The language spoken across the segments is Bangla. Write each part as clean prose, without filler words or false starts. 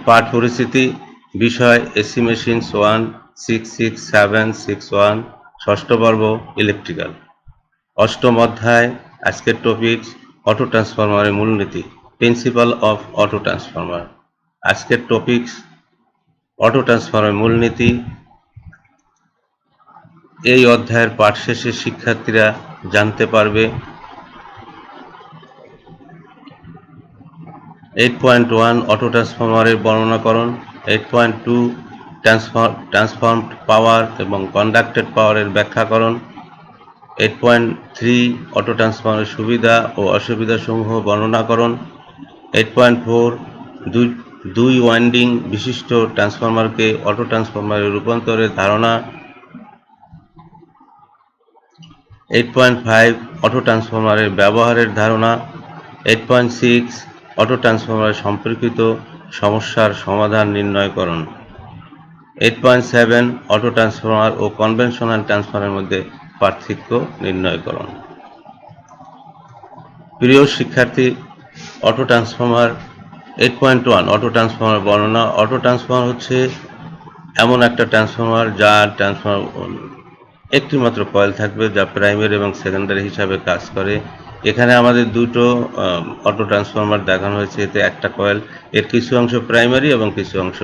পাঠ পরিস্থিতি বিষয় এসি মেশিনস 1666761 ষষ্ঠ পর্ব ইলেকট্রিক্যাল। অষ্টম অধ্যায় আজকের টপিক অটো ট্রান্সফরমারের মূলনীতি, প্রিন্সিপাল অফ অটো ট্রান্সফরমার। আজকের টপিক অটো ট্রান্সফরমারের মূলনীতি। এই অধ্যায়ের পাঠ শেষে শিক্ষার্থীরা জানতে পারবে 8.1 অটো ট্রান্সফরমারের বর্ণনাকরণ, 8.2 ট্রান্সফর্মড পাওয়ার এবং কন্ডাক্টেড পাওয়ারের ব্যাখ্যাকরণ, 8.3 অটো ট্রান্সফরমারের সুবিধা ও অসুবিধাসমূহ বর্ণনাকরণ, 8.4 দুই ওয়াইন্ডিং বিশিষ্ট ট্রান্সফরমারকে অটো ট্রান্সফরমারে রূপান্তরের ধারণা, 8.5 অটো ট্রান্সফরমারের ব্যবহারের ধারণা, 8.6 অটো ট্রান্সফরমারের সম্পর্কিত সমস্যার সমাধান নির্ণয়করণ, 8.7 অটো ট্রান্সফরমার ও কনভেনশনাল ট্রান্সফরমারের মধ্যে পার্থক্য নির্ণয়করণ। প্রিয় শিক্ষার্থী, অটো ট্রান্সফরমার 8.1 অটো ট্রান্সফরমার বর্ণনা। অটো ট্রান্সফরমার হচ্ছে এমন একটা ট্রান্সফরমার যার একটি মাত্র কয়েল থাকবে, যা প্রাইমারি এবং সেকেন্ডারি হিসাবে কাজ করে। এখানে আমাদের দুটো অটো ট্রান্সফরমার দেখানো হয়েছে। এতে একটা কয়েল, এর কিছু অংশ প্রাইমারি এবং কিছু অংশ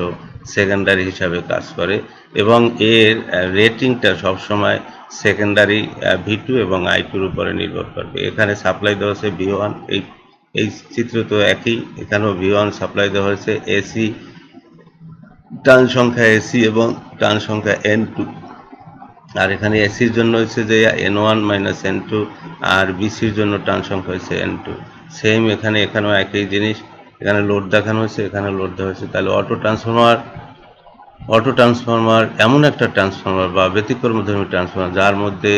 সেকেন্ডারি হিসাবে কাজ করে, এবং এর রেটিংটা সবসময় সেকেন্ডারি V2 এবং I2-র উপরে নির্ভর করবে। এখানে সাপ্লাই দেওয়া হয়েছে V1, এই চিত্র তো একই, এখানেও V1 সাপ্লাই দেওয়া হয়েছে। এসি টার্ন সংখ্যা এসি এবং টার্ন সংখ্যা N2, আর এখানে এসির জন্য হচ্ছে যে N1 - N2, আর বিসির জন্য টার্ন সংখ্যা হচ্ছে N2। সেম এখানেও একই জিনিস, এখানে লোড দেখানো হয়েছে, এখানে লোড দেওয়া হয়েছে। তাহলে অটো ট্রান্সফরমার এমন একটা ট্রান্সফরমার বা ব্যতিক্রমধর্মী ট্রান্সফরমার যার মধ্যে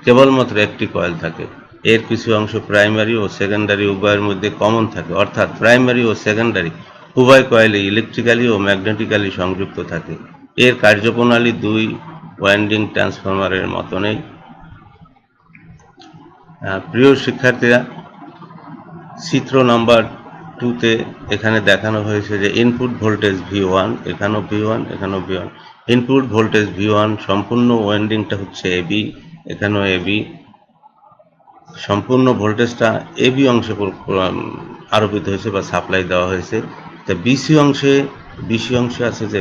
কেবলমাত্র একটি কয়েল থাকে। এর কিছু অংশ প্রাইমারি ও সেকেন্ডারি উভয়ের মধ্যে কমন থাকে, অর্থাৎ প্রাইমারি ও সেকেন্ডারি উভয় কয়েলে ইলেকট্রিক্যালি ও ম্যাগনেটিক্যালি সংযুক্ত থাকে। এর কার্যপ্রণালী দুই ওয়াইন্ডিং ট্রান্সফরমারের মতো নেই। প্রিয় শিক্ষার্থীরা, চিত্র নাম্বার 2-তে এখানে দেখানো হয়েছে যে ইনপুট ভোল্টেজ V1, এখানেও V1, এখানেও V1। ইনপুট ভোল্টেজ V1, সম্পূর্ণ ওয়াইন্ডিংটা হচ্ছে AB, এখানেও AB। সম্পূর্ণ ভোল্টেজটা AB অংশে আরোপিত হয়েছে বা সাপ্লাই দেওয়া হয়েছে। তা বিসি অংশে আছে যে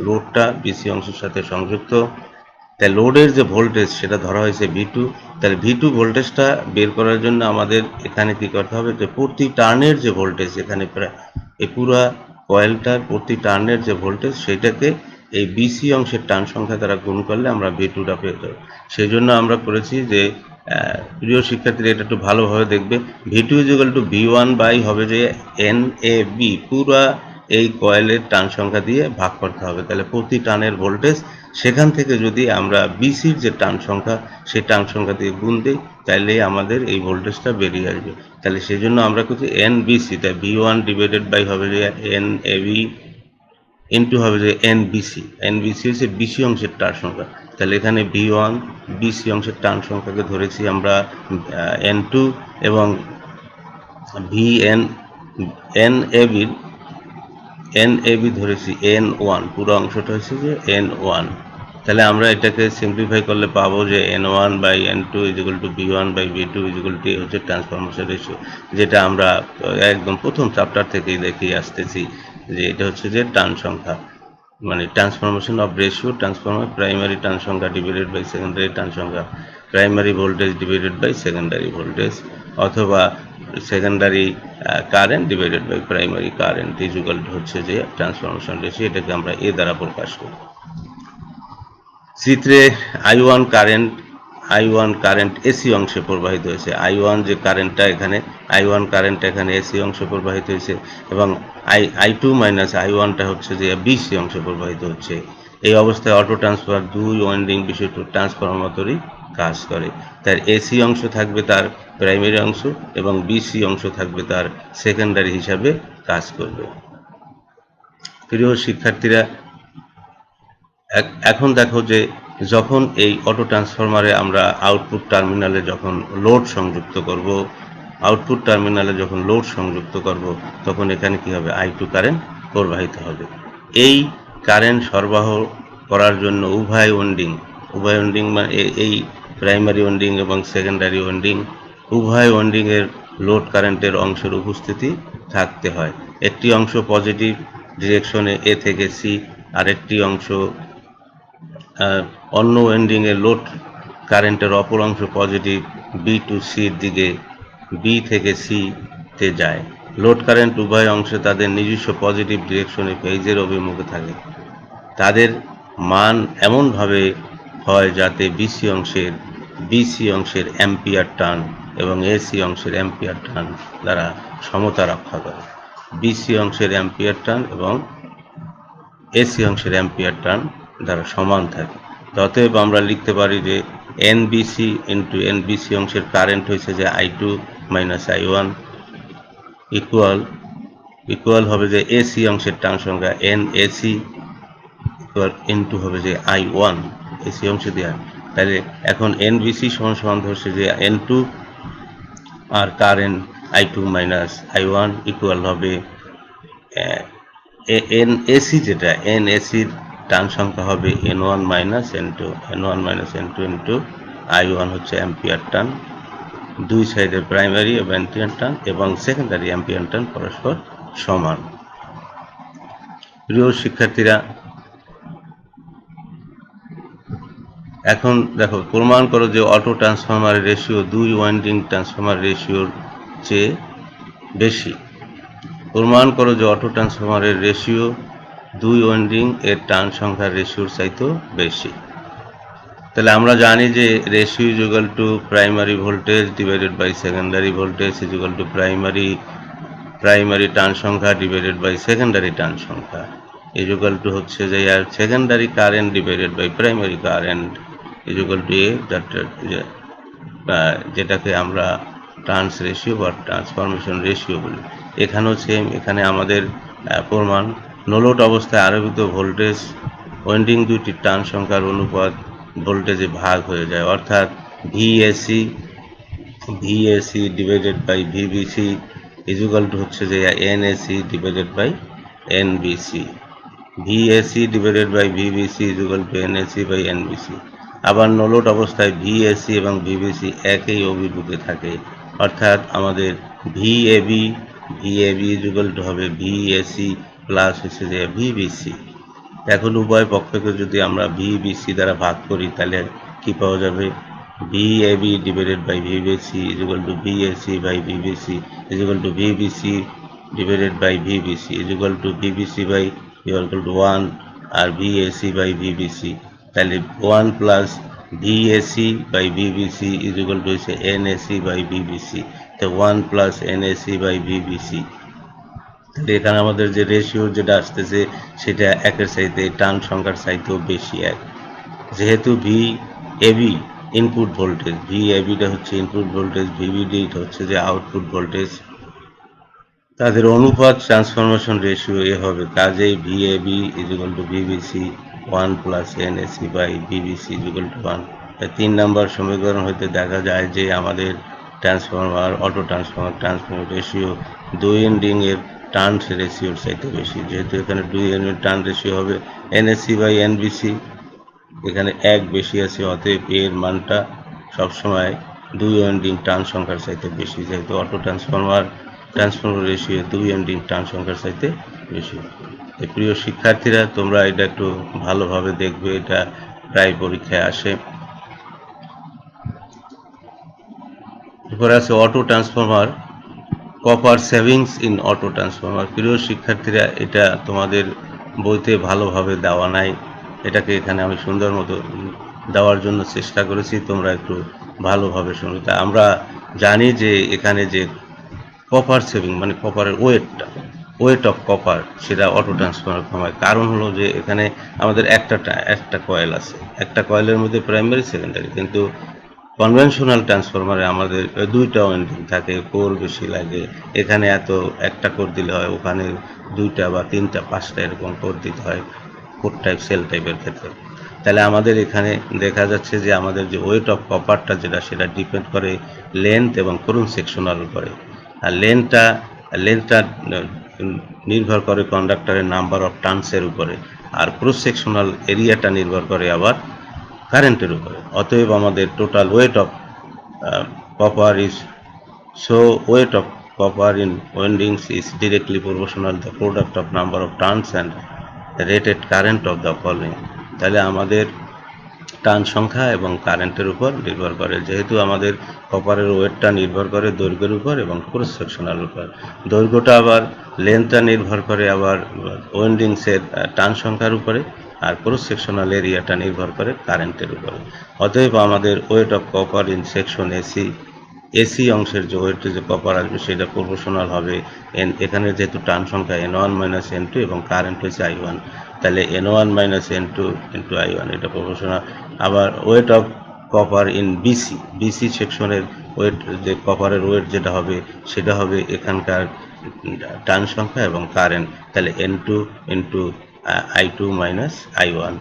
লোডটা বিসি অংশের সাথে সংযুক্ত। তাই লোডের যে ভোল্টেজ সেটা ধরা হয়েছে V2। তাহলে V2 ভোল্টেজটা বের করার জন্য আমাদের এখানে কি করতে হবে, যে প্রতি টার্নের যে ভোল্টেজ, এখানে প্রায় এই পুরো কয়েলটার প্রতি টার্নের যে ভোল্টেজ, সেটাকে এই বিসি অংশের টার্ন সংখ্যা দ্বারা গুণ করলে আমরা V2টা পেয়ে যাবো। সেই জন্য আমরা করেছি যে, প্রিয় শিক্ষার্থীরা এটা একটু ভালোভাবে দেখবে, V2 = V1 বাই হবে যে NAB, পুরা এই কয়েলের টার্ন সংখ্যা দিয়ে ভাগ করতে হবে। তাহলে প্রতি টার্নের ভোল্টেজ, সেখান থেকে যদি আমরা বিসির যে টার্ন সংখ্যা, সেই টার্ন সংখ্যা দিয়ে গুণ দিই, তাহলে আমাদের এই ভোল্টেজটা বেরিয়ে আসবে। তাহলে সেই জন্য আমরা করছি NBC, তাই V1 ডিভাইডেড বাই হবে যে NAB ইন্টু হবে যে NBC। NBC হচ্ছে বিসি অংশের টার্ন সংখ্যা। তাহলে এখানে V1 বিসি অংশের টার্ন সংখ্যাকে ধরেছি আমরা N2, এবং NAB ধরেছি N1, পুরো অংশটা হচ্ছে যে N1। তাহলে আমরা এটাকে সিম্পলিফাই করলে পাবো যে N1 by N2 = V1 by V2 = হচ্ছে ট্রান্সফরমেশন রেশিও, যেটা আমরা একদম প্রথম চ্যাপ্টার থেকেই দেখিয়ে আসতেছি যে এটা হচ্ছে যে টার্ন সংখ্যা, মানে transformation of ratio transformer, primary turn সংখ্যা ডিভাইডেড বাই সেকেন্ডারি টার্ন সংখ্যা, primary voltage divided by secondary voltage, অথবা secondary current divided by primary current হচ্ছে যে ট্রান্সফরমেশন রেশিও। এটাকে আমরা এ দ্বারা প্রকাশ করি। চিত্রে I1 কারেন্ট এসি অংশে প্রবাহিত হয়েছে। I1 যে কারেন্টটা এখানে এসি অংশে প্রবাহিত হয়েছে, এবং I2 - I1টা হচ্ছে যে বিসি অংশে প্রবাহিত হচ্ছে। এই অবস্থায় অটো ট্রান্সফরমার দুই ওয়াইন্ডিং বিশিষ্ট ট্রান্সফরমার মতোই কাজ করে। তার এসি অংশ থাকবে তার প্রাইমারি অংশ, এবং বিসি অংশ থাকবে তার সেকেন্ডারি হিসাবে কাজ করবে। প্রিয় শিক্ষার্থীরা, এখন দেখো যে যখন এই অটো ট্রান্সফরমারে আমরা আউটপুট টার্মিনালে যখন লোড সংযুক্ত করব, তখন এখানে কি হবে, I2 কারেন্ট প্রবাহিত হবে। এই কারেন্ট সরবরাহ করার জন্য উভয় ওয়াইন্ডিং মানে এই প্রাইমারি ওয়াইন্ডিং এবং সেকেন্ডারি ওয়াইন্ডিং উভয় ওয়াইন্ডিংয়ের লোড কারেন্টের অংশের উপস্থিতি থাকতে হয়। একটি অংশ পজিটিভ ডিরেকশনে এ থেকে সি, আরেকটি অংশ অন্য ওয়াইন্ডিংয়ের লোড কারেন্টের অপর অংশ পজিটিভ বি টু সির দিকে বি থেকে সি তে যায়। লোড কারেন্ট উভয় অংশে তাদের নিজস্ব পজিটিভ ডিরেকশনে ফেজের অভিমুখে থাকে। তাদের মান এমনভাবে হয় যাতে বিসি অংশের অ্যাম্পিয়ার টার্ন এবং এসি অংশের অ্যাম্পিয়ার টার্ন দ্বারা সমতা রক্ষা করে। বিসি অংশের অ্যাম্পিয়ার টার্ন এবং এসি অংশের অ্যাম্পিয়ার টার্ন দ্বারা সমান থাকে। অতএব আমরা লিখতে পারি যে এনবিসি ইন্টু এনবিসি অংশের কারেন্ট হয়েছে যে I2 মাইনাস I1 ইকুয়াল হবে যে এসি অংশের টার্ন সংখ্যা এনএসি ইন্টু হবে যে I1 এসি অংশে দেওয়া। তাহলে এখন এনবিসি সমান ধরছে যে N2 আর current I2 minus I1 equal হবে এনএসি, যেটা এনএসির টার্ন সংখ্যা হবে N1 minus N2 into I1 হচ্ছে অ্যাম্পিয়ার টার্ন, দুই সাইডে প্রাইমারি অ্যাম্পিয়ার টার্ন এবং সেকেন্ডারি অ্যাম্পিয়ার টার্ন পরস্পর সমান। প্রিয় শিক্ষার্থীরা, এখন দেখো, প্রমাণ করো যে অটো ট্রান্সফরমারের রেশিও দুই ওয়াইন্ডিং ট্রান্সফরমার রেশিওর চেয়ে বেশি। প্রমাণ করো যে অটো ট্রান্সফরমারের রেশিও দুই ওয়াইন্ডিং এর টার্ন সংখ্যার রেশিওর চাইতেও বেশি। তাহলে আমরা জানি যে ratio is equal to primary voltage divided by secondary voltage is equal to primary turn সংখ্যা ডিভাইডেড বাই সেকেন্ডারি টার্ন সংখ্যা ইজ ইকুয়াল টু হচ্ছে যে secondary current divided by primary current is equal to যেটাকে আমরা ট্রান্স রেশিও বা ট্রান্সফরমেশন রেশিও বলি। এখানেও সেম, এখানে আমাদের প্রমাণ নোলোড অবস্থায় আরোপিত ভোল্টেজ ওয়াইন্ডিং দুইটির টার্ন সংখ্যার অনুপাত ভোল্টেজে ভাগ হয়ে যায়, অর্থাৎ VAC divided by VBC is equal to হচ্ছে যে NAC divided by NBC. VAC divided by VBC is equal to NAC by NBC. আবার নোলোড অবস্থায় ভিএসি এবং ভিবিসি একই অভিমুখে থাকে, অর্থাৎ আমাদের ভিএবি ইজ ইকুয়াল টু হবে ভিএসি প্লাস হচ্ছে যে ভিবিসি। এখন উভয় পক্ষকে যদি আমরা ভিবিসি দ্বারা ভাগ করি তাহলে কি পাওয়া যাবে? VAB divided by VBC is equal to VAC by VBC is equal to VBC divided by VBC is equal to VBC by equal to 1 আর ভিএসি বাই ভিবিসি। তাহলে 1 plus VAC by VBC is equal to হচ্ছে এনএসি বাই ভিবিসি। তো 1 প্লাস এনএসি বাই ভিবিসি। তাহলে এখানে আমাদের যে রেশিও যেটা আসতেছে সেটা একের চাইতে টার্ন সংখ্যার চাইতেও বেশি এক। যেহেতু ভিএবি ইনপুট ভোল্টেজ, ভিএবিটা হচ্ছে ইনপুট ভোল্টেজ, ভিবিডি হচ্ছে যে আউটপুট ভোল্টেজ, তাদের অনুপাত ট্রান্সফরমেশন রেশিও এ হবে। কাজেই VAB is equal to VBC 1 plus NAC by VBC is equal to 1। 3 number সমীকরণ হইতে দেখা যায় যে আমাদের অটো ট্রান্সফরমার রেশিও দুই ওয়াইন্ডিং এর টার্ন রেশিওর চাইতে বেশি। যেহেতু এখানে দুই ওয়াইন্ডিং টার্ন রেশিও হবে এনএসি বাই এনবিসি, এখানে এক বেশি আছে, অতএব এর মানটা সবসময় দুই ওয়াইন্ডিং টার্ন সংখ্যার চাইতে বেশি। যেহেতু অটো ট্রান্সফরমার রেশিও দুই ওয়াইন্ডিং টার্ন সংখ্যার চাইতে বেশি। প্রিয় শিক্ষার্থীরা, তোমরা এটা একটু ভালোভাবে দেখবে, এটা প্রায় পরীক্ষায় আসে। এরপরে আছে auto transformer, copper savings in auto transformer. প্রিয় শিক্ষার্থীরা, এটা তোমাদের বইতে ভালোভাবে দেওয়া নাই, এটাকে এখানে আমি সুন্দর মতো দেওয়ার জন্য চেষ্টা করেছি, তোমরা একটু ভালোভাবে শুনো। তা আমরা জানি যে এখানে যে কপার সেভিং মানে কপারের ওয়েট অফ কপার, সেটা অটো ট্রান্সফরমার কমায়। কারণ হলো যে এখানে আমাদের একটা কয়েল আছে, একটা কয়েলের মধ্যে প্রাইমারি সেকেন্ডারি, কিন্তু কনভেনশনাল ট্রান্সফরমারে আমাদের দুইটা ওয়াইন্ডিং থাকে, কোর বেশি লাগে। এখানে একটা কোর দিলে হয়, ওখানে দুইটা বা তিনটা পাঁচটা এরকম কোর দিতে হয় কোর টাইপ সেল টাইপের ক্ষেত্রে। তাহলে আমাদের এখানে দেখা যাচ্ছে যে আমাদের যে ওয়েট অফ কপারটা সেটা ডিপেন্ড করে লেন্থ এবং ক্রস সেকশনাল উপরে। আর লেন্থটা নির্ভর করে কন্ডাক্টরের নাম্বার অফ টার্নসের উপরে, আর ক্রস সেকশনাল এরিয়াটা নির্ভর করে আবার কারেন্টের উপরে। অতএব আমাদের total wait of copper is weight of copper in windings is directly proportional to the product of number of turns and the rated current of the following। তাহলে আমাদের টার্ন সংখ্যা এবং কারেন্টের উপর নির্ভর করে। যেহেতু আমাদের কপারের ওয়েটটা নির্ভর করে দৈর্ঘ্যের উপর এবং ক্রস সেকশনাল উপর, দৈর্ঘ্যটা আবার লেন্থটা নির্ভর করে আবার ওয়েন্ডিংসের টার্ন সংখ্যার উপরে, আর ক্রস সেকশনাল এরিয়াটা নির্ভর করে কারেন্টের উপরে। অতএব আমাদের wait of copper in section AC অংশের যে ওয়েটে যে কপার আসবে সেটা প্রপোর্শনাল হবে এখানে যেহেতু টার্ন সংখ্যা N1 মাইনাস N2 এবং কারেন্ট হচ্ছে I1, তাহলে N1 minus N2 into I1 এটা প্রপোর্শনাল। আবার weight of copper in BC সেকশনের ওয়েট, যে কপারের ওয়েট যেটা হবে সেটা হবে এখানকার টার্ন সংখ্যা এবং কারেন্ট, তাহলে N2 into I2 minus I1,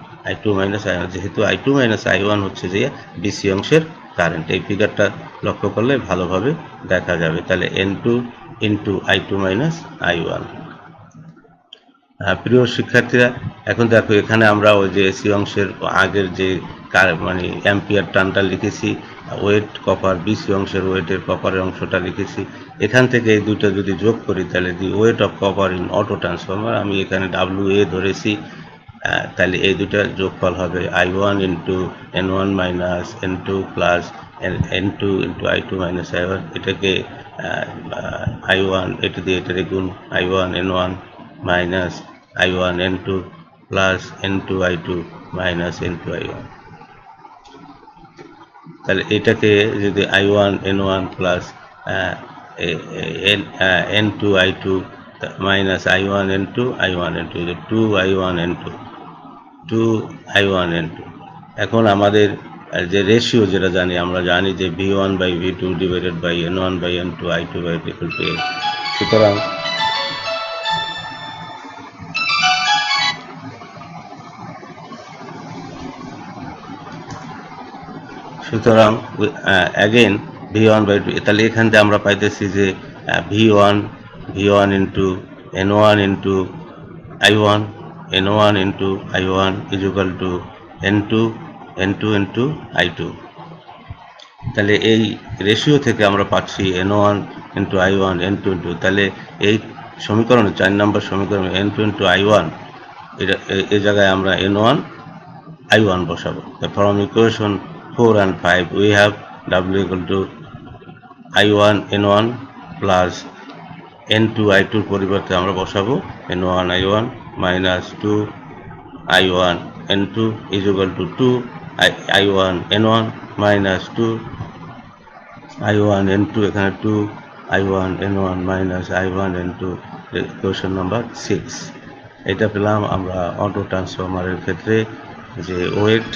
যেহেতু I2 মাইনাস I1 হচ্ছে যে বিসি অংশের কারেন্ট। এই ফিগারটা লক্ষ্য করলে ভালোভাবে দেখা যাবে। তাহলে N2 into I2 minus I1। প্রিয় শিক্ষার্থীরা, এখন দেখো এখানে আমরা ওই যে এসি অংশের আগের যে মানে অ্যাম্পিয়ার টার্নটা লিখেছি, ওয়েট কপার বিসি অংশের ওয়েটের কপারের অংশটা লিখেছি, এখান থেকে এই দুটো যদি যোগ করি তাহলে the weight of copper in auto transformer, আমি এখানে WA ধরেছি, তাহলে এই দুটার যোগফল হবে I1 into N1 minus N2 plus N2 into I2 minus I1। এটাকে I1 এটা দিয়ে এটারে গুণ I1 N1 minus I1 N2 plus N2 I2 minus N2 I1। তাহলে এটাকে যদি I1 N1 plus N2 I2 minus I1 N2 N2 2I1 N2 এখন আমাদের যে রেশিও যেটা জানি, আমরা জানি যে V1 by V2 divided by N1 by N2 I2 by equal to A। সুতরাং অ্যাগেন V1 বাই 2, তাহলে এখান থেকে আমরা পাইতেছি যে V1 into N1 into I1 N1 into I1 is equal to N2 into I2। তাহলে এই রেশিও থেকে আমরা পাচ্ছি N1 into I1 N2 into, তাহলে এই সমীকরণে 4 নম্বর সমীকরণে N2 ইন্টু I1 এটা এই জায়গায় আমরা N1 I1 বসাবো। From equation 4 and 5 we have W equal to I1 N1 plus N2 I2 পরিবর্তে আমরা বসাবো N1 I1 minus 2 I1 N2 is equal to 2 I1 N1 minus 2 I1 N2, এখানে 2 I1 N1 minus I1 N2, equation number 6। এটা পেলাম আমরা অটো ট্রান্সফরমারের ক্ষেত্রে যে ওয়েট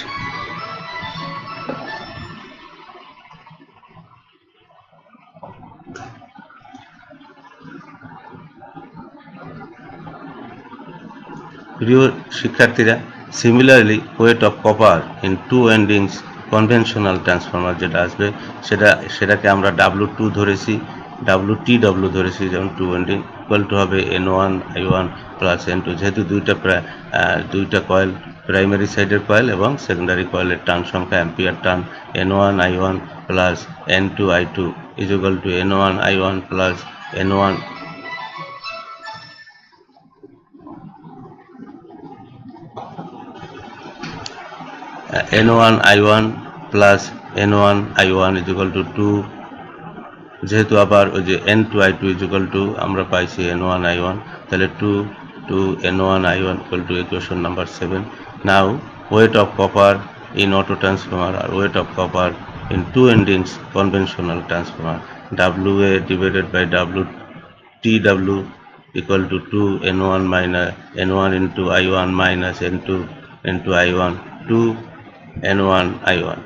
প্রিয় শিক্ষার্থীরা, similarly weight of copper in two windings conventional transformer যেটা আসবে সেটাকে আমরা W2 ধরেছি, WTW ধরেছি, যেমন টু ওয়েন্ডিং ইকুয়াল টু হবে N1 I1 প্লাস N2, যেহেতু দুইটা কয়েল প্রাইমারি সাইডের কয়েল এবং সেকেন্ডারি কয়েলের টার্ন সংখ্যা ampere turn N1 I1 plus N2 I2 is equal two N1 I1 plus N1 N1 I1 plus N1 I1 is equal to 2, যেহেতু আবার ওই যে N2 I2 is equal two আমরা পাইছি N1 I1, তাহলে 2 N1 I1 equal to equation number 7। Now weight of copper in auto transformer আর weight of copper in two windings conventional transformer, WA divided by WTW equal to 2 N1 minus N1 into I1 minus N2 into I1 2 N1 I1।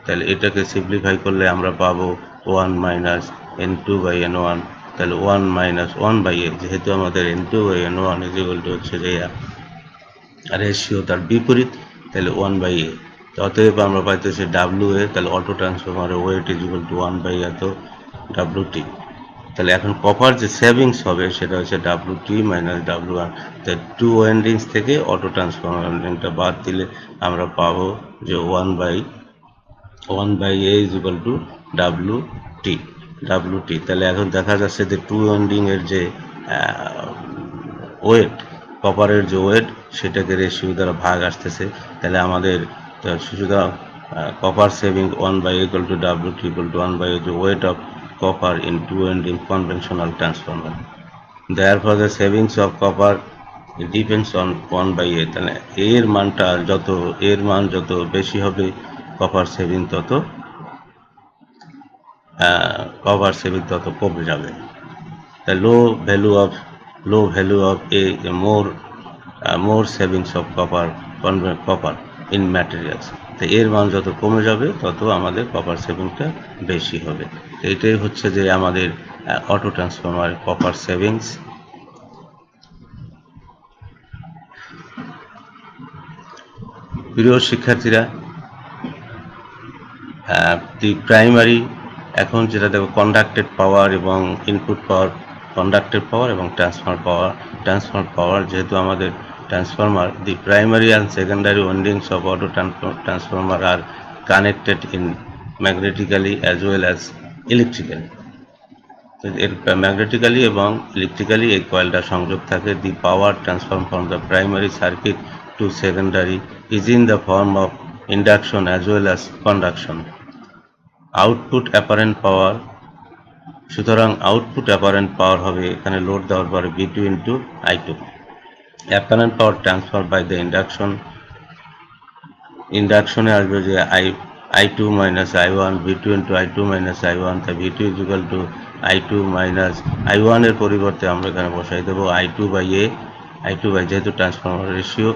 তাহলে এটাকে সিম্পলিফাই করলে আমরা পাবো 1 মাইনাস N2 বাই N1, তাহলে 1 মাইনাস 1 বাই A, যেহেতু আমাদের N2 by N1 is equal to হচ্ছে যে রেশিও তার বিপরীত, তাহলে 1 বাই A। অতএব আমরা পাইতেছি WA, তাহলে অটো ট্রান্সফরমারের weight is equal to 1 by এত WT। তাহলে এখন কপার যে সেভিংস হবে সেটা হচ্ছে WT মাইনাস W1। তাই 2 ওয়াইন্ডিংস থেকে অটো ট্রান্সফর্মার ওয়াইন্ডিংটা বাদ দিলে আমরা পাবো যে 1/A is equal two WT। তাহলে এখন দেখা যাচ্ছে যে 2 ওয়াইন্ডিং এর যে ওয়েট, কপারের যে ওয়েট, সেটাকে রেশিও দ্বারা ভাগ আসতেছে। তাহলে আমাদের সুতরাং copper saving 1/A equal to WT equal to 1/A the weight of copper in 2 winding conventional transformer. Therefore the savings of copper depends on 1/A। তাহলে এর মান যত বেশি হবে কপার সেভিং তত কমে যাবে। The low value of A more savings of copper in materials। তো এর মান যত কমে যাবে তত আমাদের কপার সেভিংটা বেশি হবে। তো এটাই হচ্ছে যে আমাদের অটো ট্রান্সফরমার কপার সেভিংস। প্রিয় শিক্ষার্থীরা, দি প্রাইমারি এখন যেটা দেখো কন্ডাক্টেড পাওয়ার এবং ইনপুট পাওয়ার, কন্ডাক্টেড পাওয়ার এবং ট্রান্সফার পাওয়ার যেহেতু আমাদের transformer, the primary and secondary windings of auto transformer are connected in magnetically as well as electrically। Magnetically এবং ইলেকট্রিক্যালি এই কয়েলটা সংযোগ থাকে। The power transfer from the primary circuit to secondary is in the form of induction as well as conduction. Output apparent power, সুতরাং আউটপুট অ্যাপারেন্ট পাওয়ার হবে এখানে লোড দেওয়ার পরে V2 into I2। Apparent power transfer by the ইন্ডাকশনে আসবে যে I2 minus I1 V2 into I2 minus I1। তা V2 is equal two I2 minus I1 এর পরিবর্তে আমরা এখানে বসাই দেবো I2/A। যেহেতু ট্রান্সফরমার রেশিও,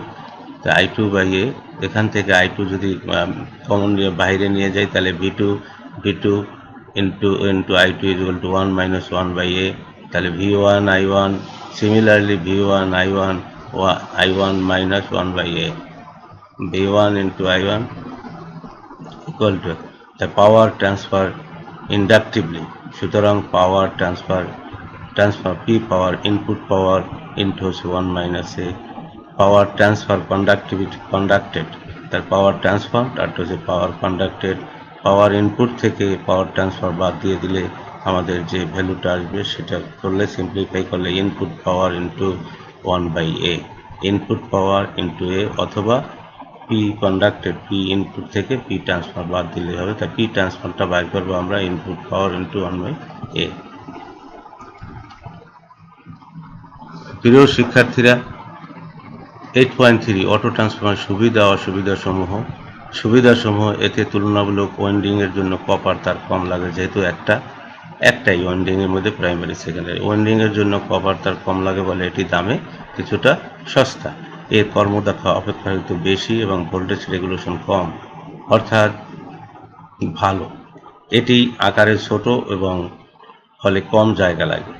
তা I2/A। এখান থেকে I2 যদি কমন বাইরে নিয়ে যাই তাহলে V2 into I2 is equal to 1 minus 1/A। তাহলে V1 I1, similarly V1 I1 minus 1/A, V1 into I1 equal to the power transfer inductively। সুতরাং power transfer P power input power into 1 minus A, power transfer conducted, তার পাওয়ার ট্রান্সফার আর হচ্ছে পাওয়ার কন্ডাক্টেড। পাওয়ার ইনপুট থেকে পাওয়ার ট্রান্সফার বাদ দিয়ে দিলে আমাদের যে ভ্যালুটা আসবে সেটা করলে সিম্পলিফাই করলে input power into 1/A, input power into A, অথবা P কন্ডাক্টেড, P ইনপুট থেকে P ট্রান্সফার বাদ দিলে হবে। তা P ট্রান্সফারটা বাইর করবো আমরা ইনপুট পাওয়ার ইন্টু 1/A। প্রিয় শিক্ষার্থীরা, 8.3 অটো ট্রান্সফরমার সুবিধাসমূহ এতে তুলনামূলক ওয়াইন্ডিং এর জন্য কপার তার কম লাগে, যেহেতু একটাই ওয়াইন্ডিং এর মধ্যে প্রাইমারি সেকেন্ডারি। ওয়াইন্ডিং এর জন্য কপার তার কম লাগে বলে এটি দামে কিছুটা সস্তা। এর কর্মদক্ষতা অপেক্ষাকৃত বেশি এবং ভোল্টেজ রেগুলেশন কম, অর্থাৎ ভালো। এটি আকারে ছোট এবং ফলে কম জায়গা লাগে।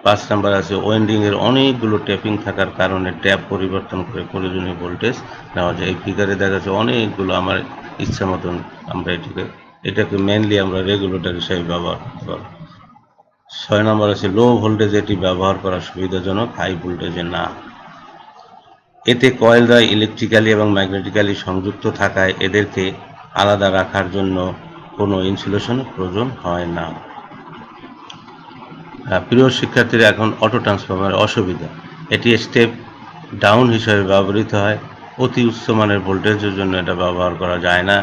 5 নাম্বার আছে ওয়াইন্ডিং এর অনেকগুলো ট্যাপিং থাকার কারণে ট্যাপ পরিবর্তন করে প্রয়োজনীয় ভোল্টেজ নেওয়া যায়। এই ফিগারে দেখা যাচ্ছে অনেকগুলো আমার ইচ্ছা মতন আমরা এটাকে মেনলি আমরা রেগুলেটর হিসেবে ব্যবহার করতে পারব। 6 নাম্বার আছে লো ভোল্টেজ, এটি ব্যবহার করা সুবিধাজনক, হাই ভোল্টেজে না। এতে কয়েল দ্বয় ইলেকট্রিক্যালি এবং ম্যাগনেটিক্যালি সংযুক্ত থাকায় এদেরকে আলাদা রাখার জন্য কোনো ইনসুলেশনের প্রয়োজন হয় না। প্রিয় শিক্ষার্থীরা, এখন অটো ট্রান্সফরমারের অসুবিধা। এটি স্টেপ ডাউন হিসেবে ব্যবহৃত হয়। অতি উচ্চমানের ভোল্টেজের জন্য এটা ব্যবহার করা যায় না।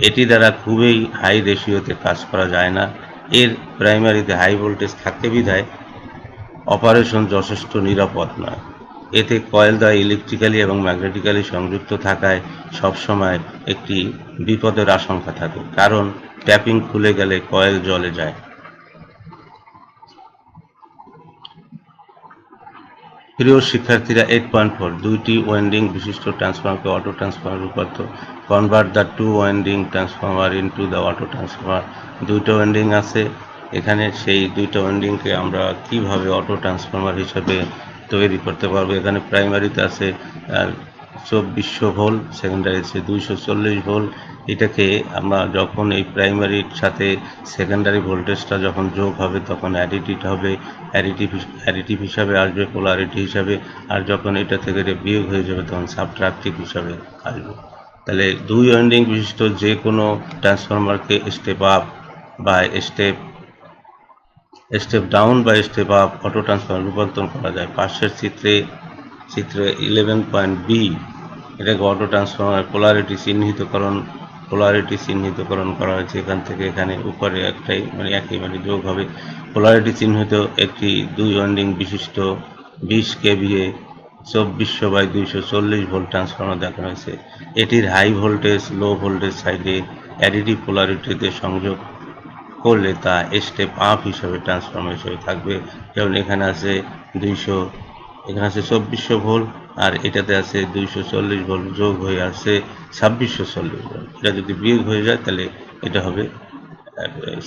এটি দ্বারা খুবই হাই রেশিওতে কাজ করা যায় না। এর প্রাইমারিতে হাই ভোল্টেজ থাকতে বিধায় অপারেশন যথেষ্ট নিরাপদ নয়। এতে কয়েল দ্বয় ইলেকট্রিক্যালি এবং ম্যাগনেটিক্যালি সংযুক্ত থাকায় সবসময় একটি বিপদের আশঙ্কা থাকে, কারণ ট্যাপিং খুলে গেলে কয়েল জ্বলে যায়। প্রিয় শিক্ষার্থীরা, 8.4 দুইটি ওয়াইন্ডিং বিশিষ্ট ট্রান্সফরমারকে অটো ট্রান্সফরমার রূপান্তর। Convert the 2 winding transformer into the auto transformer. দুইটা ওয়াইন্ডিং আছে এখানে, সেই দুইটা ওয়াইন্ডিংকে আমরা কিভাবে অটো ট্রান্সফরমার হিসেবে তৈরি করতে পারবো। এখানে প্রাইমারিতে আছে 2400 ভোল্ট, সেকেন্ডারি আছে 240 ভোল্ট। এটাকে আমরা যখন এই প্রাইমারির সাথে সেকেন্ডারি ভোল্টেজটা যখন যোগ হবে তখন অ্যাডিটিভ হিসাবে আসবে, পোলারিটি হিসাবে। আর যখন এটা থেকে বিয়োগ হয়ে যাবে তখন সাবট্রাকটিভ হিসাবে আসবে। তাহলে দুই ওয়াইন্ডিং বিশিষ্ট যে কোনো ট্রান্সফরমারকে স্টেপ আপ বা স্টেপ ডাউন বা স্টেপ আপ অটো ট্রান্সফরমার রূপান্তর করা যায়। পাশের চিত্রে 11.b এটাকে অটো ট্রান্সফরমার পোলারিটি চিহ্নিতকরণ করা হয়েছে। এখান থেকে এখানে উপরে একটাই একই যোগ হবে। পোলারিটি চিহ্নিত একটি দুই ওয়াইন্ডিং বিশিষ্ট 20 কেভিএ 2400/240 ভোল্ট ট্রান্সফরমার দেখানো হয়েছে। এটির হাই ভোল্টেজ লো ভোল্টেজ সাইডে অ্যাডিটিভ পোলারিটিতে সংযোগ করলে তা স্টেপ আপ হিসাবে ট্রান্সফরমার হিসেবে থাকবে। যেমন এখানে আছে 2400 ভোল্ট আর এটাতে আছে 240 ভোল্ট, যোগ হয়ে আসছে 2640 ভোল্ট। এটা যদি বিয়োগ হয়ে যায় তাহলে এটা হবে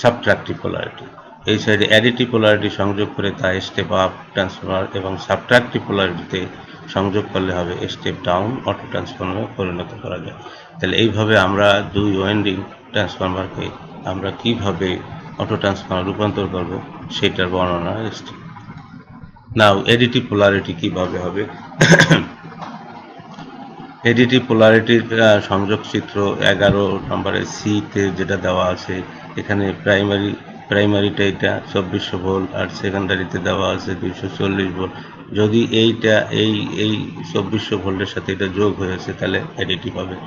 সাবট্রাকটিভ পোলারিটি। এই সাইডে অ্যাডিটিভ পোলারিটি সংযোগ করে তা স্টেপ আপ ট্রান্সফরমার এবং সাবট্রাকটিভ পোলারিটিতে সংযোগ করলে হবে স্টেপ ডাউন অটো ট্রান্সফরমারে পরিণত করা যায়। তাহলে এইভাবে আমরা দুই ওয়াইন্ডিং ট্রান্সফরমারকে আমরা কিভাবে অটো ট্রান্সফরমার রূপান্তর করব সেটার বর্ণনা এসছে। নাও অ্যাডিটিভ পোলারিটি কিভাবে হবে। অ্যাডিটিভ পোলারিটির সংযোগ চিত্র 11 নম্বরের সিতে যেটা দেওয়া আছে। এখানে প্রাইমারিটা এটা 2400 ভোল্ট আর সেকেন্ডারিতে দেওয়া আছে 240 ভোল্ট। যদি এই 2400 ভোল্টের সাথে এটা যোগ হয়েছে তাহলে অ্যাডিটিভ হবে।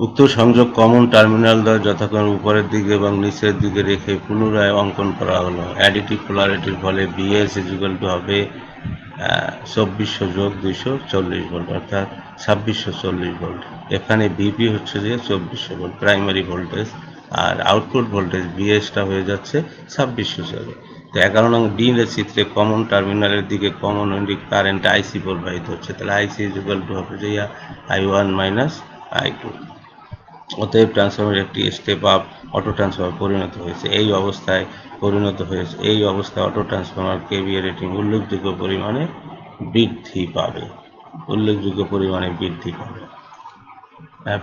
উক্ত সংযোগ কমন টার্মিনাল দ্বয় যথাক্রমে উপরের দিকে এবং নিচের দিকে রেখে পুনরায় অঙ্কন করা হলো। অ্যাডিটিভ পোলারিটির ফলে বিএস হবে 2400 যোগ 240 ভোল্ট অর্থাৎ 2640 ভোল্ট। এখানে বিপি হচ্ছে যে 2400 ভোল্ট প্রাইমারি ভোল্টেজ, আর আউটপুট ভোল্টেজ বিএসটা হয়ে যাচ্ছে 2640। তো 11 নং ডি এর চিত্রে কমন টার্মিনালের দিকে কমন ওয়াইন্ডিং কারেন্ট আইসি প্রবাহিত হচ্ছে। তাহলে আইসি হবে যে I1 মাইনাস I2। অতএব ট্রান্সফরমার একটি স্টেপ আপ অটো ট্রান্সফরমার পরিণত হয়েছে। এই অবস্থায় অটো ট্রান্সফরমার কেভিএ রেটিং উল্লেখযোগ্য পরিমাণে বৃদ্ধি পাবে।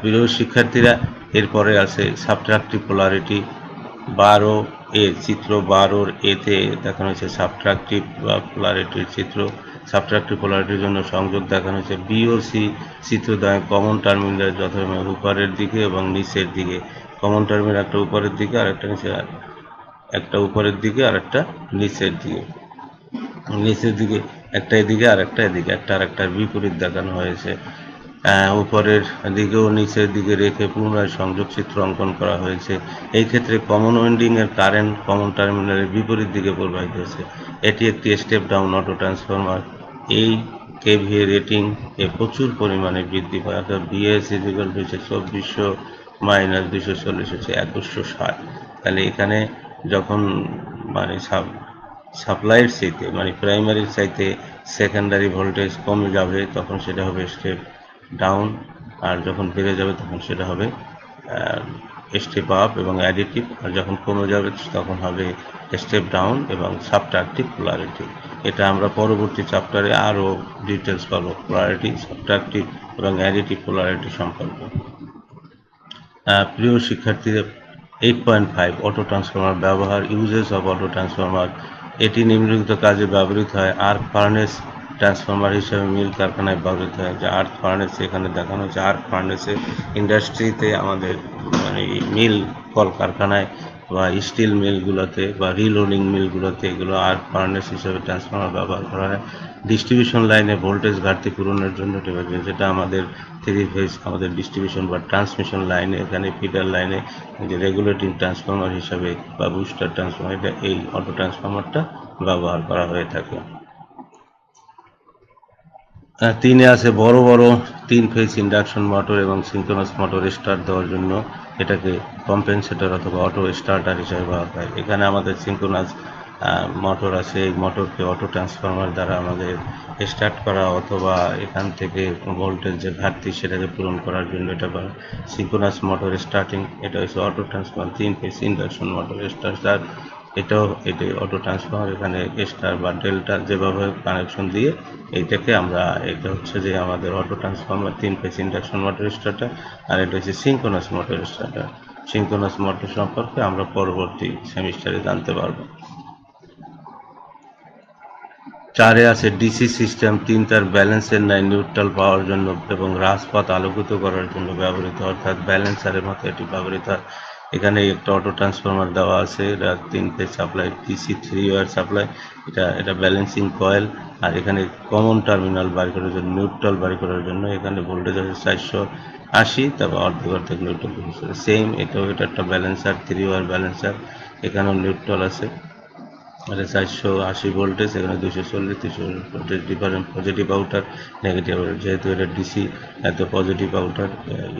প্রিয় শিক্ষার্থীরা, এরপরে আছে সাবট্রাকটিভ পোলারিটি। 12 এ চিত্র 12 এতে দেখানো হয়েছে সাবট্রাকটিভ পোলারিটির চিত্র। সাবট্রাকটিভ পোলারিটির জন্য সংযোগ দেখানো হয়েছে বিওসি চিত্রদ্বয় কমন টার্মিনাল যথাক্রমে উপরের দিকে এবং নিচের দিকে। কমন টার্মিনাল একটা উপরের দিকে আর একটা নিচে, একটা উপরের দিকে আর একটা নিচের দিকে, একটা এদিকে আর একটা এদিকে, একটা আর একটার বিপরীত দেখানো হয়েছে। উপরের দিকে ও নিচের দিকে রেখে পুনরায় সংযোগ চিত্র অঙ্কন করা হয়েছে। এই ক্ষেত্রে কমন ওয়াইন্ডিং এর কারেন্ট কমন টার্মিনালের বিপরীত দিকে প্রবাহিত হয়েছে। এটি একটি স্টেপ ডাউন অটো ট্রান্সফরমার। এই কেভিএ রেটিং এ প্রচুর পরিমাণে বৃদ্ধি পায়, অর্থাৎ বিএস হচ্ছে 2400 মাইনাস 240 হচ্ছে 2160। তাহলে এখানে যখন সাপ্লাইয়ের চাইতে প্রাইমারির চাইতে সেকেন্ডারি ভোল্টেজ কমে যাবে তখন সেটা হবে স্টেপ ডাউন, আর যখন বেড়ে যাবে তখন সেটা হবে স্টেপ আপ এবং অ্যাডিটিভ, আর যখন কমে যাবে তখন হবে স্টেপ ডাউন এবং সাবট্রাকটিভ পোলারিটি। এটা আমরা পরবর্তী চ্যাপ্টারে আরও ডিটেলস পাবো পোলারিটি, সাবট্রাকটিভ এবং অ্যাডিটিভ পোলারিটি সম্পর্কে। প্রিয় শিক্ষার্থীদের, 8.5 অটো ট্রান্সফরমার ব্যবহার, ইউজেস অফ অটো ট্রান্সফরমার। এটি নিম্নলিখিত কাজে ব্যবহৃত হয়। আর্ক ফার্নেস ট্রান্সফরমার হিসেবে মিল কারখানায় ব্যবহৃত হয়। যে আর্ক ফার্নেস এখানে দেখানো হচ্ছে, আর্ক ফার্নেসে ইন্ডাস্ট্রিতে আমাদের মিল কলকারখানায় বা স্টিল মিলগুলোতে বা রিলোডিং মিলগুলোতে এগুলো আর্ক ফার্নেস হিসেবে ট্রান্সফরমার ব্যবহার করা হয়। ডিস্ট্রিবিউশন লাইনে ভোল্টেজ ঘাটতি পূরণের জন্য যেটা আমাদের 3 ফেজ আমাদের ডিস্ট্রিবিউশন বা ট্রান্সমিশন লাইনে, এখানে ফিডার লাইনে যে রেগুলেটিং ট্রান্সফরমার হিসাবে বা বুস্টার ট্রান্সফরমার, এটা এই অটো ট্রান্সফরমারটা ব্যবহার করা হয়ে থাকে। 3 আছে বড় 3 ফেজ ইন্ডাকশন মোটর এবং সিনক্রোনাস মোটর স্টার্ট দেওয়ার জন্য এটাকে কম্পেনসেটর অথবা অটো স্টার্টার হিসেবে ব্যবহার হয়। এখানে আমাদের সিনক্রোনাস মোটর আছে, এই মোটরকে অটো ট্রান্সফরমার দ্বারা আমাদের স্টার্ট করা অথবা এখান থেকে ভোল্টেজ যে ঘাটতি সেটাকে পূরণ করার জন্য এটা সিনক্রোনাস মোটর স্টার্টিং, এটা হচ্ছে auto transformer 3 phase induction motor starter. এটা অটো ট্রান্সফরমার। এখানে স্টার বা ডেল্টা যেভাবে কানেকশন দিয়ে এইটাকে আমরা, এটা হচ্ছে যে আমাদের auto transformer 3 phase induction motor starter, আর এটা হচ্ছে synchronous motor starter. Synchronous motor সম্পর্কে আমরা পরবর্তী সেমিস্টারে জানতে পারবো। 4 আছে ডিসি সিস্টেম, 3 তার ব্যালেন্সের ন্যায় নিউট্রাল পাওয়ার জন্য এবং রাজপথ আলোকিত করার জন্য ব্যবহৃত, অর্থাৎ ব্যালেন্সারের মতো এটি ব্যবহৃত হয়। এখানে একটা অটো ট্রান্সফরমার দেওয়া আছে, এটা 3 phase supply, DC 3 wire supply. এটা ব্যালেন্সিং কয়েল। আর এখানে কমন টার্মিনাল বাড়ি করার জন্য, নিউট্রাল বাড়ি করার জন্য এখানে ভোল্টেজ আছে 480, তারপর অর্ধেক নিউট্রাল। সেম এটা একটা ব্যালেন্সার, 3 ওয়্যার ব্যালেন্সার। এখানেও নিউট্রাল আছে। এটা 480 ভোল্টেজ, এখানে 240 300 voltage different, positive outer negative outer. যেহেতু এটা ডিসি, এত পজিটিভ আউটার,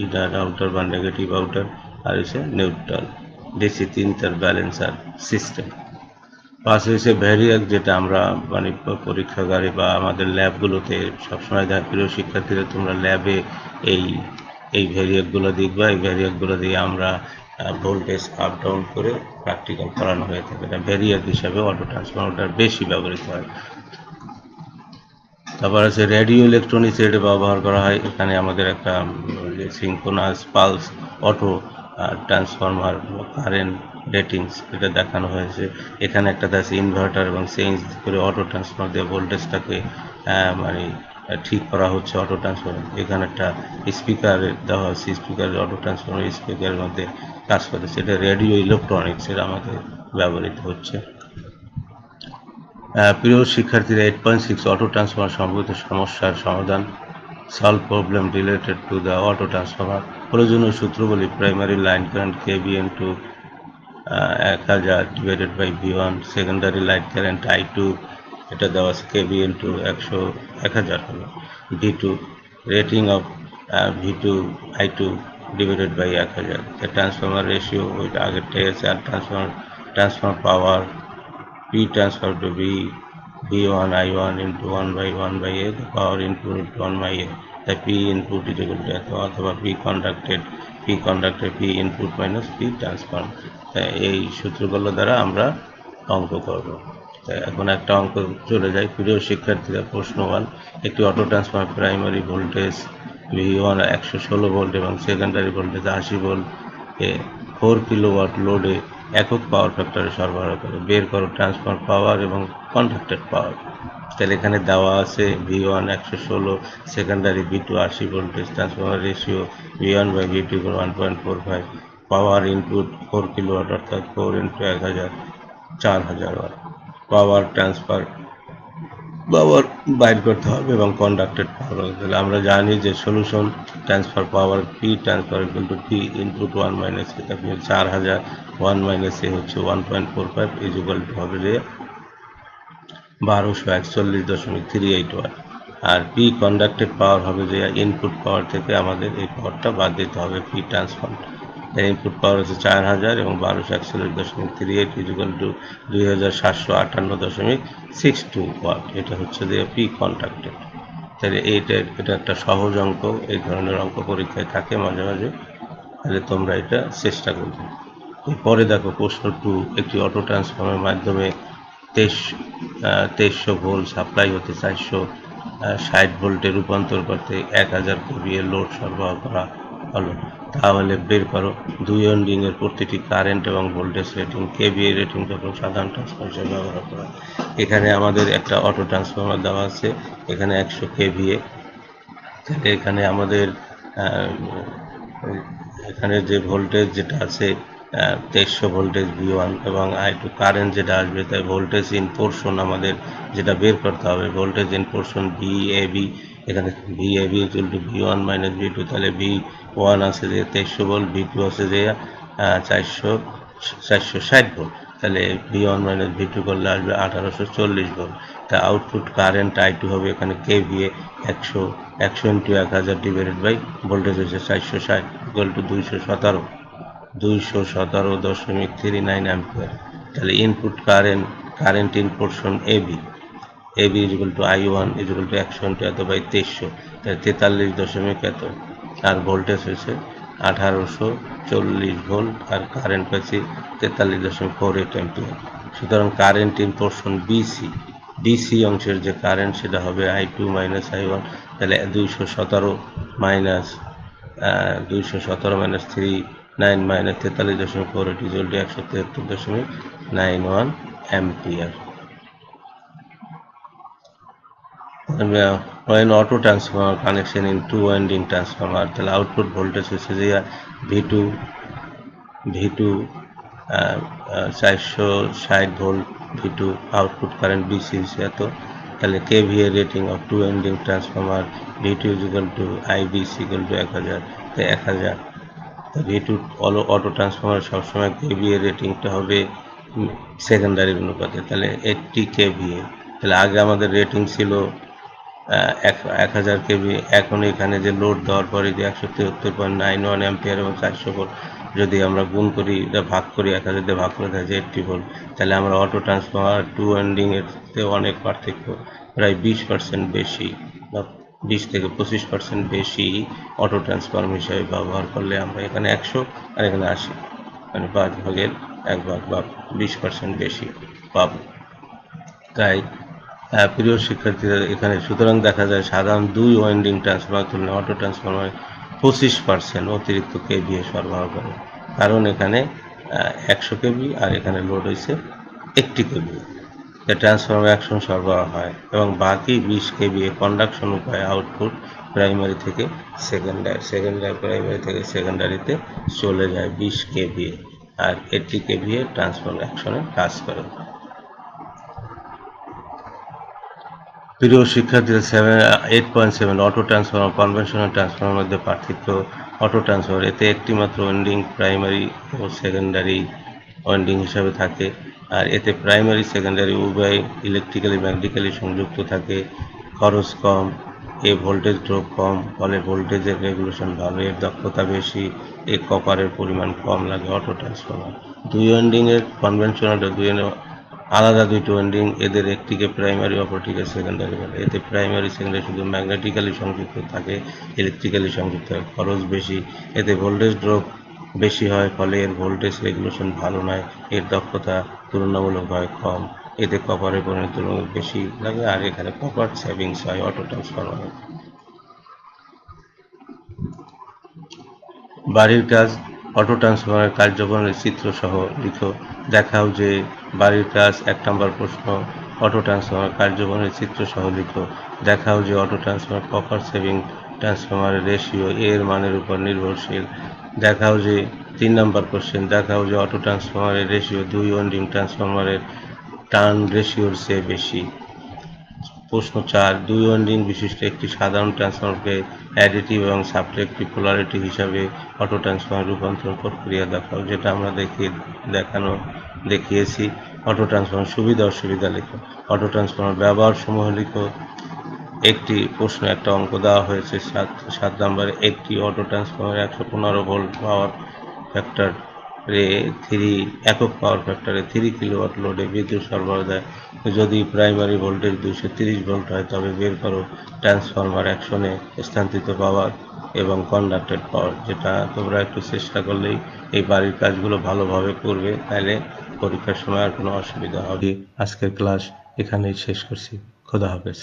ইনার আউটার বা নেগেটিভ আউটার, আর হচ্ছে নিউট্রাল। ডিসি 3 তার ব্যালেন্সার সিস্টেম। 5 হয়েছে ভ্যারিয়াক, যেটা আমরা মানে পরীক্ষাগারে বা আমাদের ল্যাবগুলোতে সবসময় দেখা, প্রিয় শিক্ষার্থীরা তোমরা ল্যাবে এই এই ভ্যারিয়াকগুলো দেখবা। এই ভ্যারিয়াকগুলো দিয়ে আমরা ভোল্টেজ আপ ডাউন করে প্র্যাকটিক্যাল করানো হয়ে থাকে। এটা ভ্যারিয়াক হিসাবে অটো ট্রান্সফরমারটা বেশি ব্যবহৃত হয়। তারপর আছে রেডিও ইলেকট্রনিক্স, এটা ব্যবহার করা হয়। এখানে আমাদের একটা synchronous pulse auto transformer current ratings এটা দেখানো হয়েছে। এখানে একটা আছে ইনভার্টার এবং চেঞ্জ করে অটো ট্রান্সফরমার দিয়ে ভোল্টেজটাকে মানে ঠিক করা হচ্ছে অটো ট্রান্সফরমার। এখানে একটা স্পিকার দেওয়া হচ্ছে, স্পিকারের অটো ট্রান্সফরমার স্পিকারের মধ্যে কাজ করতেছে। এটা রেডিও ইলেকট্রনিক্স এর আমাদের ব্যবহৃত হচ্ছে। প্রিয় শিক্ষার্থীরা, 8.6 অটো ট্রান্সফরমার সম্পর্কিত সমস্যার সমাধান। Solve problem related to the auto transformer. প্রয়োজনীয় সূত্রগুলি: primary line current KB into 1000 divided by V1, secondary line current I2 এটা দেওয়া আছে কেবি ইন্টু 1000 হলো V2, rating of V2 I2 divided by 1000। Transformer ratio ওইটা আগেরটাই আছে। আর transfer power P transfer to V1 I1 into 1 by A, the power input into 1 by A, the P input is equal to এত, অথবা P conducted P input minus P transfer। এই সূত্রগুলো দ্বারা আমরা অঙ্ক করব। এখন একটা অঙ্ক চলে যায়। প্রিয় শিক্ষার্থীরা, প্রশ্ন 1, একটি auto transformer primary voltage V1 116 volt এবং সেকেন্ডারি ভোল্টেজ 80 ভোল্ট এ 4 কিলোওয়াট লোডে একক পাওয়ার ফ্যাক্টরে সরবরাহ করে। বের করো ট্রান্সফার পাওয়ার এবং কন্ডাক্টেড পাওয়ার। তাহলে এখানে দেওয়া আছে V1 116, secondary V2 80 voltage, transformer ratio V1 by V2 1.45, power input 4 kilowatt অর্থাৎ 4 ইন্টু 1000 4000 ওয়াট। পাওয়ার ট্রান্সফার বাইর করতে হবে এবং কন্ডাক্টেড পাওয়ার। তাহলে আমরা জানি যে solution transfer power P transfer equal to P input 1 minus A, তারপরে 4000 1 মাইনাস A হচ্ছে 1.45 ইজ ইকুয়াল টু হবে যে 1241.38 ওয়াট। আর P কন্ডাক্টেড পাওয়ার হবে যে ইনপুট পাওয়ার থেকে আমাদের এই পাওয়ারটা বাদ দিতে হবে P ট্রান্সফার। ইনপুট পাওয়ার হচ্ছে 4000 এবং 1241.38 ইজ ইকুয়াল টু 2758.62 ওয়াট। এটা হচ্ছে যে P কন্ডাক্টেড। তাহলে এটা একটা সহজ অঙ্ক, এই ধরনের অঙ্ক পরীক্ষায় থাকে মাঝে মাঝে। তাহলে তোমরা এটা চেষ্টা করবে। এরপরে দেখো প্রশ্ন 2, একটি অটো ট্রান্সফর্মারের মাধ্যমে 2300 ভোল্ট সাপ্লাই হতে 460 ভোল্টে রূপান্তর করতে 1000 kVA লোড সরবরাহ করা হলো। তাহলে বের করো 2 ওয়াইন্ডিং এর প্রতিটি কারেন্ট এবং ভোল্টেজ রেটিং। KVA রেটিং যখন সাধারণ ট্রান্সফরমার হিসেবে ব্যবহার করা। এখানে আমাদের একটা অটো ট্রান্সফরমার দেওয়া আছে, এখানে 100 kVA। তাহলে এখানে আমাদের এখানে যে ভোল্টেজ যেটা আছে 2300 ভোল্টেজ V1 এবং I2 কারেন্ট যেটা আসবে, তাই ভোল্টেজ ইন পোর্শন আমাদের যেটা বের করতে হবে, ভোল্টেজ ইন পোর্শন VAB। এখানে VAB equal to V1 minus V2। তাহলে V1 আছে যে 2300 ভোল্ট, V2 আছে যে 460 ভোল্ট। তাহলে V1 মাইনাস V2 করলে আসবে 1840 ভোল্ট। তা আউটপুট কারেন্ট I2 হবে এখানে KVA 100 into 1000 divided by voltage হচ্ছে 460 ইকুয়াল টু 217.39 অ্যাম্পিয়ার। তাহলে input current in portion AB is equal to I1 is equal to 100 into এত বাই 2300, তাহলে 43 এত। আর ভোল্টেজ হয়েছে 1840 ভোল্ট, আর কারেন্ট পাচ্ছি 43.48 অ্যাম্পিয়ার। সুতরাং কারেন্ট ইন পোর্শন বিসি অংশের যে কারেন্ট সেটা হবে I2 মাইনাস I1, তাহলে 217 minus 3 minus 43.4 it is equal two 173.91 ampere. when auto transformer connection in two winding transformer, তাহলে আউটপুট ভোল্টেজ হচ্ছে যে V2 460 volt V2, output current BC হচ্ছে এত, তাহলে KVA rating of two winding transformer V2 is equal to IBC equal to 1000, তো 1000 V2 অটো ট্রান্সফরমার সবসময় KVA রেটিংটা হবে সেকেন্ডারি অনুপাতে, তাহলে 80 KVA। তাহলে আগে আমাদের রেটিং ছিল 1000 কেভি, এখন এখানে যে লোড দেওয়ার পরে যে 173.91 অ্যাম্পিয়ার এবং 400 ভোল্ট যদি আমরা গুণ করি, এটা ভাগ করি 1000 দিয়ে ভাগ করে থাকে 80 ভোল্ট, তাহলে আমরা অটো ট্রান্সফরমার টু ওয়াইন্ডিং এর অনেক পার্থক্য, প্রায় 20% বেশি বা 20 থেকে 25% বেশি অটো ট্রান্সফরমার হিসাবে ব্যবহার করলে আমরা এখানে 100 আর এখানে 80, মানে 5 ভাগের 1 ভাগ বা 20% বেশি পাবো। তাই প্রিয় শিক্ষার্থীরা, এখানে সুতরাং দেখা যায় সাধারণ দুই ওয়াইন্ডিং ট্রান্সফরমার তুলনায় অটো ট্রান্সফরমার 25% অতিরিক্ত কেভিএ সরবরাহ করে, কারণ এখানে 100 কেভি আর এখানে লোড হয়েছে 80 কেভি, ট্রান্সফরমার অ্যাকশন সরবরাহ হয় এবং বাকি 20 কেভিএ কন্ডাকশন উপায়ে আউটপুট প্রাইমারি থেকে প্রাইমারি থেকে সেকেন্ডারিতে চলে যায় 20 কেভিএ, আর 80 কেভিএ ট্রান্সফরমার অ্যাকশনে কাজ করে। প্রিয় শিক্ষার্থীরা, 8.7 অটো ট্রান্সফরমার কনভেনশনাল ট্রান্সফরমার মধ্যে পার্থক্য। অটো ট্রান্সফরমার এতে একটি মাত্র ওয়াইন্ডিং প্রাইমারি ও সেকেন্ডারি ওয়াইন্ডিং হিসাবে থাকে, আর এতে প্রাইমারি সেকেন্ডারি উভয় ইলেকট্রিক্যালি ম্যাগনেটিক্যালি সংযুক্ত থাকে, খরচ কম, ভোল্টেজ ড্রপ কম, ফলে ভোল্টেজের রেগুলেশন ভালো, এর দক্ষতা বেশি, কপারের পরিমাণ কম লাগে। অটো ট্রান্সফরমার দুই ওয়াইন্ডিংয়ের কনভেনশনাল আলাদা দুইটি ওয়াইন্ডিং, এদের একটিকে প্রাইমারি অপরটিকে সেকেন্ডারি বলে। এতে প্রাইমারি সেকেন্ডারি শুধু ম্যাগনেটিক্যালি সংযুক্ত থাকে, ইলেকট্রিক্যালি সংযুক্ত হয়, খরচ বেশি, এতে ভোল্টেজ ড্রপ বেশি হয়, ফলে এর ভোল্টেজ রেগুলেশন ভালো নয়, এর দক্ষতা তুলনামূলকভাবে কম, এতে কপারের পরিমাণ তুলনামূলক বেশি লাগে, আর এখানে কপার সেভিংস হয় অটো ট্রান্সফরমারে। বাড়ির কাজ। অটো ট্রান্সফরমারের কার্যক্রমের চিত্র সহ লিখো। দেখাও যে বাড়ির কাজ। 1 নম্বর প্রশ্ন, অটো ট্রান্সফরমার কার্যক্রমের চিত্র সহ লিখো। দেখাও যে অটো ট্রান্সফরমার কপার সেভিং ট্রান্সফরমারের রেশিও এর মানের উপর নির্ভরশীল। দেখাও যে 3 নম্বর কোশ্চেন, দেখাও যে অটো ট্রান্সফরমারের রেশিও দুই ওয়াইন্ডিং ট্রান্সফরমারের টার্ন রেশিওর চেয়ে বেশি। প্রশ্ন 4, দুই ওয়াইন্ডিং বিশিষ্ট একটি সাধারণ ট্রান্সফরমারকে অ্যাডিটিভ এবং সাবট্রাক্টিভ পোলারিটি হিসাবে অটো ট্রান্সফরমার রূপান্তর প্রক্রিয়া দেখাও, যেটা আমরা দেখিয়েছি। অটো ট্রান্সফরমার সুবিধা অসুবিধা লিখো। অটো ট্রান্সফরমার ব্যবহার সমূহ লিখো। একটি প্রশ্ন, একটা অঙ্ক দেওয়া হয়েছে 7 নম্বরে, একটি auto transformer 115 volt power factor একক পাওয়ার ফ্যাক্টরে 3 কিলোওয়াট লোডে বিদ্যুৎ সরবরাহ দেয়। যদি প্রাইমারি ভোল্টেজ 230 ভোল্ট হয়, তবে বের করো ট্রান্সফরমার অ্যাকশনে স্থানান্তরিত পাওয়ার এবং কন্ডাক্টেড পাওয়ার। যেটা তোমরা একটু চেষ্টা করলেই এই বাড়ির কাজগুলো ভালোভাবে করবে, তাহলে পরীক্ষার সময় আর কোনো অসুবিধা হবে। আজকের ক্লাস এখানেই শেষ করছি। খোদা হাফেজ।